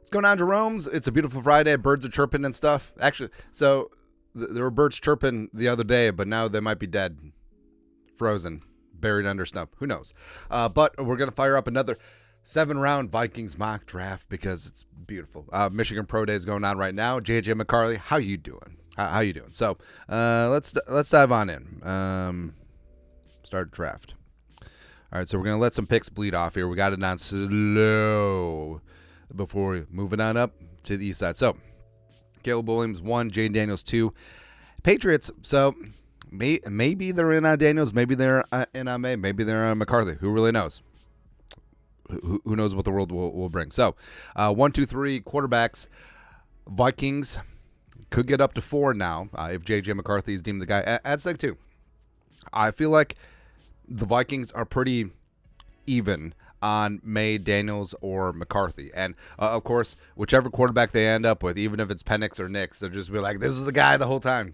What's going on, Jerome's? It's a beautiful Friday. Birds are chirping and stuff. Actually, so there were birds chirping the other day, but now they might be dead, frozen, buried under snow. Who knows? But we're going to fire up another 7-round Vikings mock draft because it's beautiful. Michigan Pro Day is going on right now. JJ McCarthy, how you doing? How you doing? So let's dive on in. Start draft. All right, so we're going to let some picks bleed off here. We got it on slow before moving on up to the east side. So Caleb Williams 1, Jaden Daniels 2. Patriots, so maybe they're in on Daniels, maybe they're in on May, maybe they're on McCarthy. Who really knows? Who knows what the world will bring? So 1, 2, 3 quarterbacks. Vikings could get up to 4 now if J.J. McCarthy is deemed the guy. At sec 2, I feel like the Vikings are pretty even on May, Daniels, or McCarthy. And, of course, whichever quarterback they end up with, even if it's Penix or Nix, they'll just be like, this is the guy the whole time.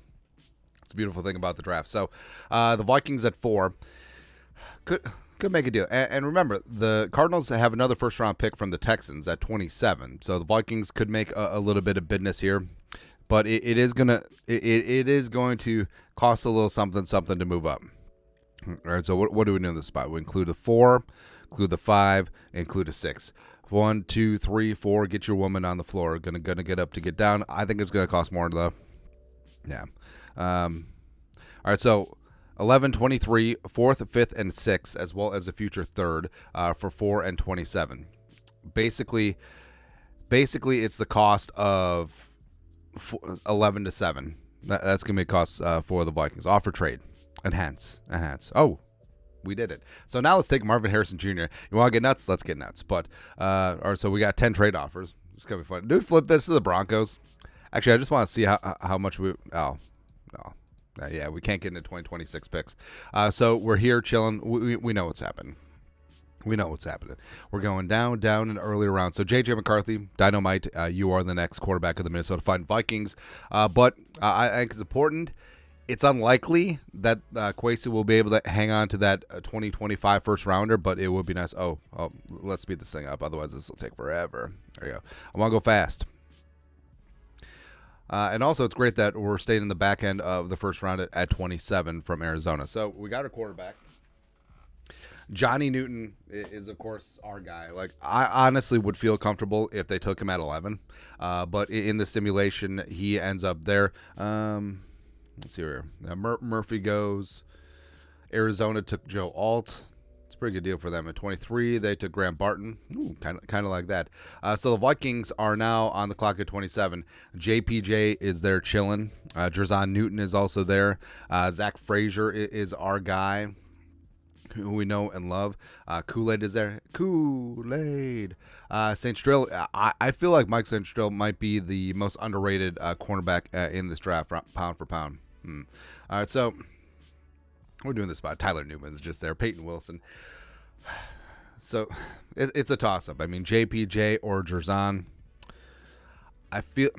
It's a beautiful thing about the draft. So the Vikings at 4 could make a deal. And remember, the Cardinals have another first-round pick from the Texans at 27. So the Vikings could make a little bit of business here. But it is going to cost a little something to move up. All right, so what do we do in this spot? We include the 4, include the 5, include a 6. 1, 2, 3, 4. Get your woman on the floor. Gonna get up to get down. I think it's gonna cost more though. Yeah. All right. So 11, 23, 4th, 5th, and 6th, as well as a future 3rd for 4 and 27. Basically, it's the cost of 11 to 7. That's gonna be a cost for the Vikings. Offer trade. Enhance. Oh. We did it. So now let's take Marvin Harrison Jr. You want to get nuts? Let's get nuts. But, so we got 10 trade offers. It's going to be fun. Dude, flip this to the Broncos. Actually, I just want to see how much we, oh, no. Yeah, we can't get into 2026 picks. So we're here chilling. We know what's happening. We're going down in early rounds. So J.J. McCarthy, Dynamite, you are the next quarterback of the Minnesota Vikings. But I think it's important. It's unlikely that Kwesi will be able to hang on to that 2025 first rounder, but it would be nice. Oh, let's speed this thing up. Otherwise, this will take forever. There you go. I want to go fast. And also, it's great that we're staying in the back end of the first round at 27 from Arizona. So we got a quarterback. Johnny Newton is, of course, our guy. Like, I honestly would feel comfortable if they took him at 11. But in the simulation, he ends up there. Let's see here. Murphy goes. Arizona took Joe Alt. It's a pretty good deal for them. At 23, they took Graham Barton. Ooh, kind of like that. So the Vikings are now on the clock at 27. JPJ is there chilling. Jerzon Newton is also there. Zach Frazier is our guy, who we know and love. Kool-Aid is there. Kool-Aid. St. Strill, I feel like Mike St. Strill might be the most underrated cornerback in this draft, pound for pound. All right, so we're doing this spot. Tyler Newman's just there. Peyton Wilson. So it's a toss-up. I mean, JPJ or Jerzon. I feel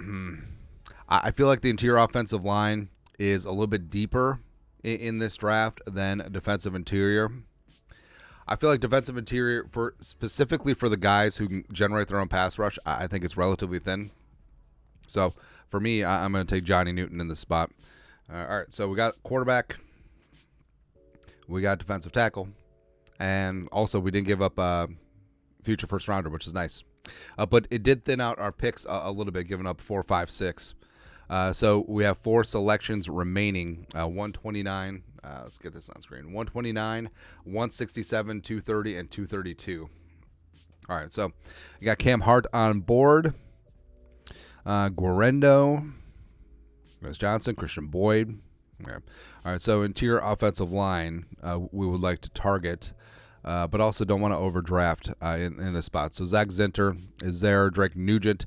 like the interior offensive line is a little bit deeper in this draft than defensive interior. I feel like defensive interior, specifically for the guys who can generate their own pass rush, I think it's relatively thin. So for me, I'm going to take Johnny Newton in this spot. All right, so we got quarterback, we got defensive tackle, and also we didn't give up a future first rounder, which is nice. But it did thin out our picks a little bit, giving up 4, 5, 6. So we have 4 selections remaining. 129. Let's get this on screen. 129, 167, 230, and 232. All right, so you got Cam Hart on board. Guarendo, Chris Johnson, Christian Boyd. Okay. All right, so interior offensive line we would like to target, but also don't want to overdraft in this spot. So Zach Zinter is there. Drake Nugent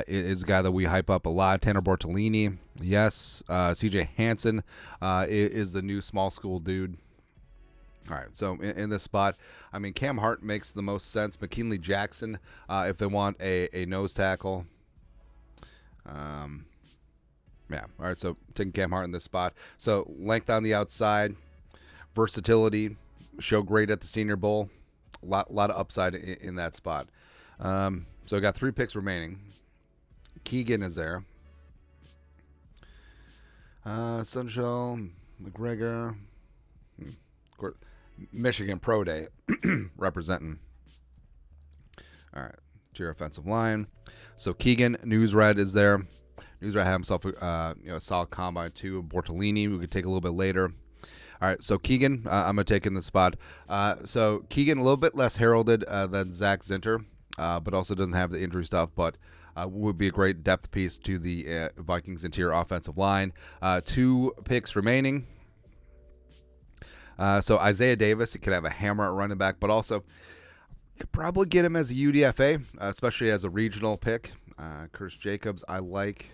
is a guy that we hype up a lot. Tanner Bortolini, yes. CJ Hansen is the new small school dude. All right, so in this spot, I mean, Cam Hart makes the most sense. McKinley Jackson, if they want a nose tackle. Yeah, all right, so taking Cam Hart in this spot. So length on the outside, versatility, show great at the Senior Bowl. A lot of upside in that spot. So we got 3 picks remaining. Keegan is there. Sunshell, McGregor, Michigan Pro Day representing. All right, to your offensive line. So Keegan, Newsred is there. Newsred had himself a solid combine too. Bortolini, we could take a little bit later. All right, so Keegan, I'm going to take in the spot. So Keegan, a little bit less heralded than Zach Zinter, but also doesn't have the injury stuff, but would be a great depth piece to the Vikings interior offensive line. 2 picks remaining. So Isaiah Davis, he could have a hammer at running back, but also you could probably get him as a UDFA, especially as a regional pick. Curtis Jacobs, I like.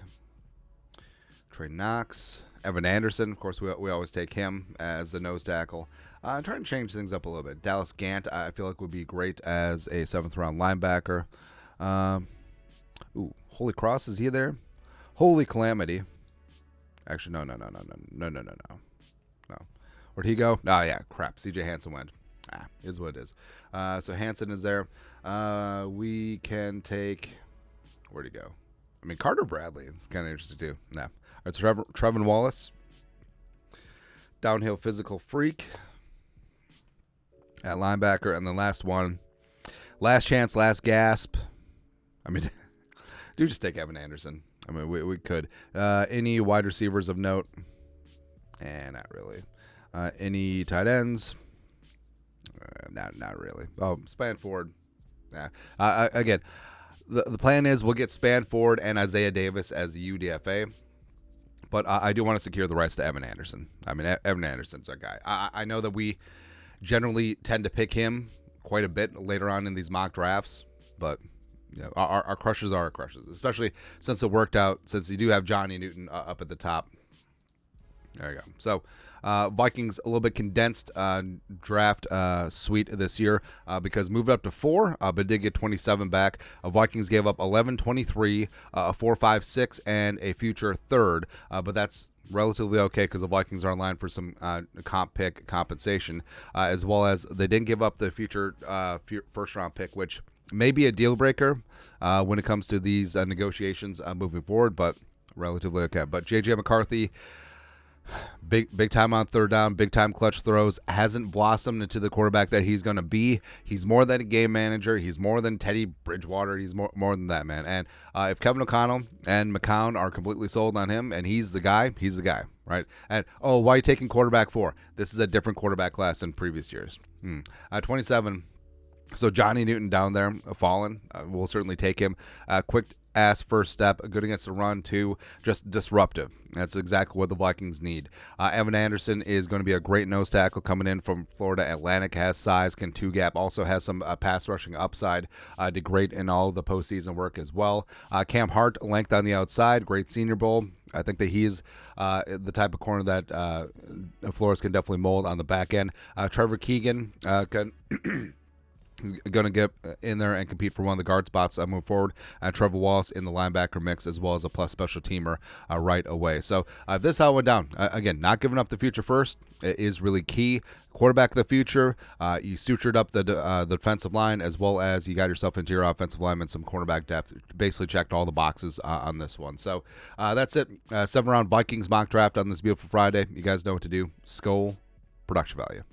Trey Knox. Evan Anderson, of course, we always take him as a nose tackle. I'm trying to change things up a little bit. Dallas Gant, I feel like would be great as a 7th-round linebacker. Holy Cross, is he there? Holy Calamity. Actually, no. Where'd he go? Oh, yeah, crap. CJ Hansen went. Is what it is. So Hansen is there. We can take... Where'd he go? I mean, Carter Bradley is kind of interesting, too. No. All right, so Trevin Wallace. Downhill physical freak. At linebacker. And the last one. Last chance, last gasp. I mean, do just take Evan Anderson. I mean, we could. Any wide receivers of note? Not really. Any tight ends? Not really. Oh, Spanford. Again, the plan is we'll get Spanford and Isaiah Davis as the UDFA, but I do want to secure the rights to Evan Anderson. I mean, Evan Anderson's our guy. I know that we generally tend to pick him quite a bit later on in these mock drafts, but our crushes are our crushes, especially since it worked out, since you do have Johnny Newton up at the top. There you go. So Vikings a little bit condensed draft suite this year because moved up to 4, but did get 27 back. Vikings gave up 11, 23, a 4, 5, 6, and a future 3rd, but that's relatively okay because the Vikings are in line for some comp pick compensation, as well as they didn't give up the future first-round pick, which may be a deal breaker when it comes to these negotiations moving forward, but relatively okay. But J.J. McCarthy, big time on 3rd down, big time clutch throws, hasn't blossomed into the quarterback that he's going to be. He's more than a game manager. He's more than Teddy Bridgewater. He's more than that, man. And if Kevin O'Connell and McCown are completely sold on him and he's the guy, right? And, why are you taking quarterback 4? This is a different quarterback class than previous years. 27. So Johnny Newton down there, fallen. We'll certainly take him. Quick ass first step, good against the run too, just disruptive. That's exactly what the Vikings need. Evan Anderson is going to be a great nose tackle coming in from Florida Atlantic, has size, can 2-gap, also has some pass rushing upside, did great in all the postseason work as well. Cam Hart, length on the outside, great Senior Bowl. I think that he's the type of corner that Flores can definitely mold on the back end. Trevor Keegan can... He's going to get in there and compete for one of the guard spots moving forward. Trevor Wallace in the linebacker mix, as well as a plus special teamer right away. So if this is how it went down, again, not giving up the future first is really key. Quarterback of the future, you sutured up the defensive line, as well as you got yourself into your offensive line and some cornerback depth. Basically checked all the boxes on this one. So that's it. 7-round Vikings mock draft on this beautiful Friday. You guys know what to do. Skol, production value.